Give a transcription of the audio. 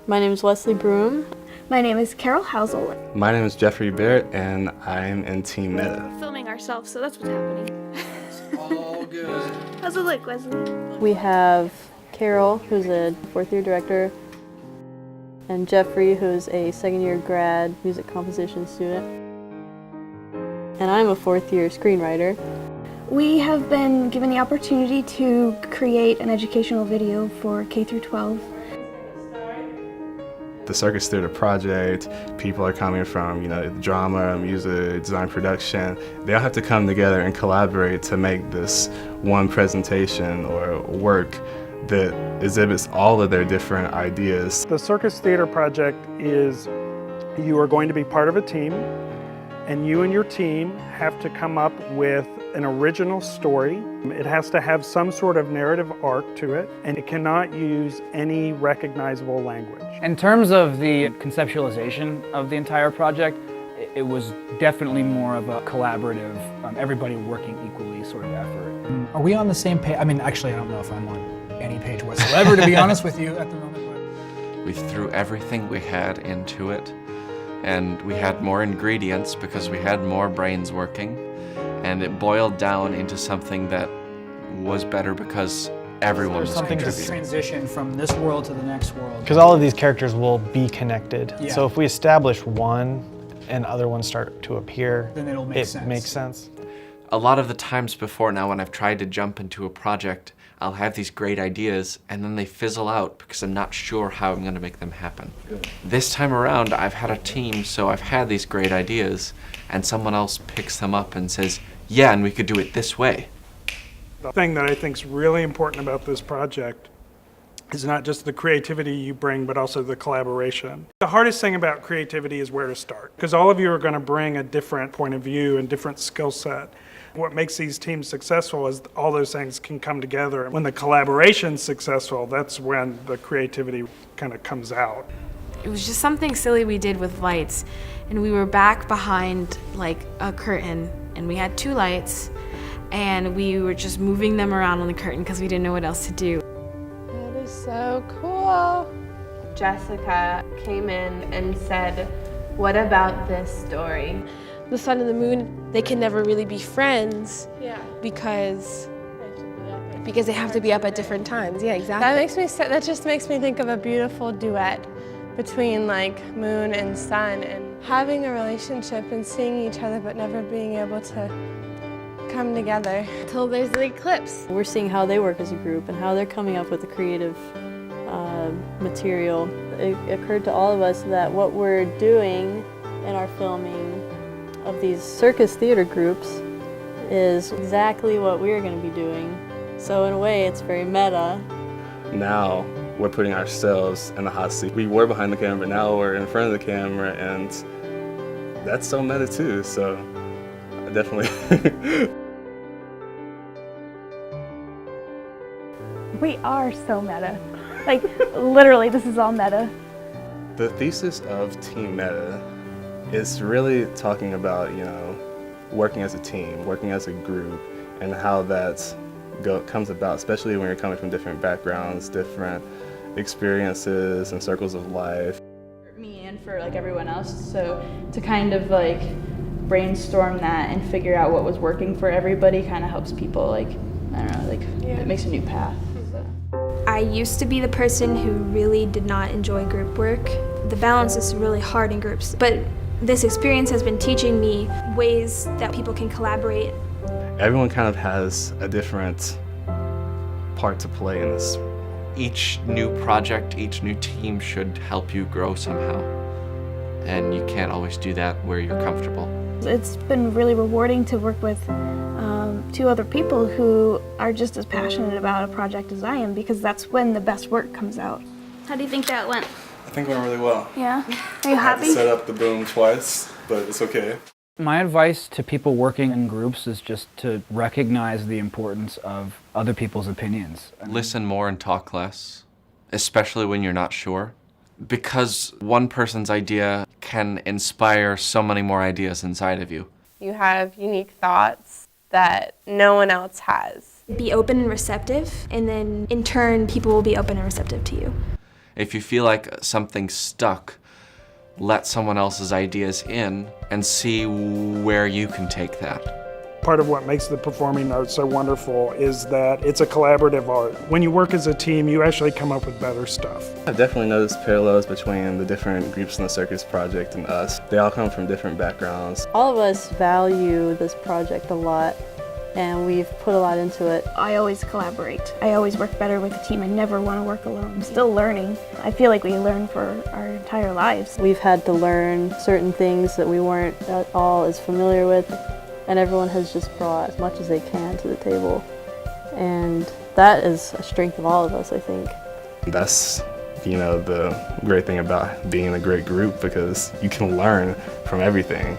My name is Wesley Broom. My name is Carol Housel. My name is Jeffrey Barrett, and I'm in Team Meta. Filming ourselves, so that's what's happening. It's all good. How's it look, Wesley? We have Carol, who's a fourth-year director, and Jeffrey, who's a second-year grad music composition student. And I'm a fourth-year screenwriter. We have been given the opportunity to create an educational video for K through 12. The Cirkus Theater project, people are coming from, drama, music, design, production. They all have to come together and collaborate to make this one presentation or work that exhibits all of their different ideas. The Cirkus Theater project is you are going to be part of a team, and you and your team have to come up with an original story. It has to have some sort of narrative arc to it, and it cannot use any recognizable language. In terms of the conceptualization of the entire project, it was definitely more of a collaborative, everybody working equally sort of effort. Are we on the same page? I mean, actually, I don't know if I'm on any page whatsoever, to be honest with you at the moment. But we threw everything we had into it, and we had more ingredients because we had more brains working, and it boiled down into something that was better because everyone was something to contributing. transition from this world to the next world. Because all of these characters will be connected. Yeah. So if we establish one and other ones start to appear, Then it'll make sense. It makes sense. A lot of the times before now when I've tried to jump into a project, I'll have these great ideas and then they fizzle out because I'm not sure how I'm going to make them happen. Good. This time around, I've had a team, so I've had these great ideas and someone else picks them up and says, yeah, and we could do it this way. The thing that I think is really important about this project is not just the creativity you bring, but also the collaboration. The hardest thing about creativity is where to start, because all of you are going to bring a different point of view and different skill set. What makes these teams successful is all those things can come together. When the collaboration's successful, that's when the creativity kind of comes out. It was just something silly we did with lights, and we were back behind like a curtain, and we had two lights, and we were just moving them around on the curtain because we didn't know what else to do. That is so cool. Jessica came in and said, what about this story? The sun and the moon, they can never really be friends because they have to be up at different times. Yeah, exactly. That just makes me think of a beautiful duet between like moon and sun, and having a relationship and seeing each other but never being able to come together Until there's the eclipse. We're seeing how they work as a group and how they're coming up with the creative material. It occurred to all of us that what we're doing in our filming of these circus theater groups is exactly what we're going to be doing. So in a way, it's very meta. Now we're putting ourselves in the hot seat. We were behind the camera, now we're in front of the camera, and that's so meta too, so definitely. We are so meta. Like, literally, this is all meta. The thesis of Team Meta is really talking about, working as a team, working as a group, and how that comes about, especially when you're coming from different backgrounds, different experiences and circles of life. For me and for like everyone else, so to kind of like brainstorm that and figure out what was working for everybody kind of helps people, like, I don't know, it makes a new path. I used to be the person who really did not enjoy group work. The balance is really hard in groups, but this experience has been teaching me ways that people can collaborate. Everyone kind of has a different part to play in this. Each new project, each new team should help you grow somehow. And you can't always do that where you're comfortable. It's been really rewarding to work with two other people who are just as passionate about a project as I am, because that's when the best work comes out. How do you think that went? I think it went really well. Yeah? Are you I had happy? to set up the boom twice, but it's okay. My advice to people working in groups is just to recognize the importance of other people's opinions. Listen more and talk less, especially when you're not sure. Because one person's idea can inspire so many more ideas inside of you. You have unique thoughts that no one else has. Be open and receptive, and then in turn, people will be open and receptive to you. If you feel like something's stuck, let someone else's ideas in and see where you can take that. Part of what makes the performing arts so wonderful is that it's a collaborative art. When you work as a team, you actually come up with better stuff. I've definitely noticed parallels between the different groups in the Cirkus project and us. They all come from different backgrounds. All of us value this project a lot, and we've put a lot into it. I always collaborate. I always work better with a team. I never want to work alone. I'm still learning. I feel like we learn for our entire lives. We've had to learn certain things that we weren't at all as familiar with, and everyone has just brought as much as they can to the table. And that is a strength of all of us, I think. That's, the great thing about being a great group, because you can learn from everything.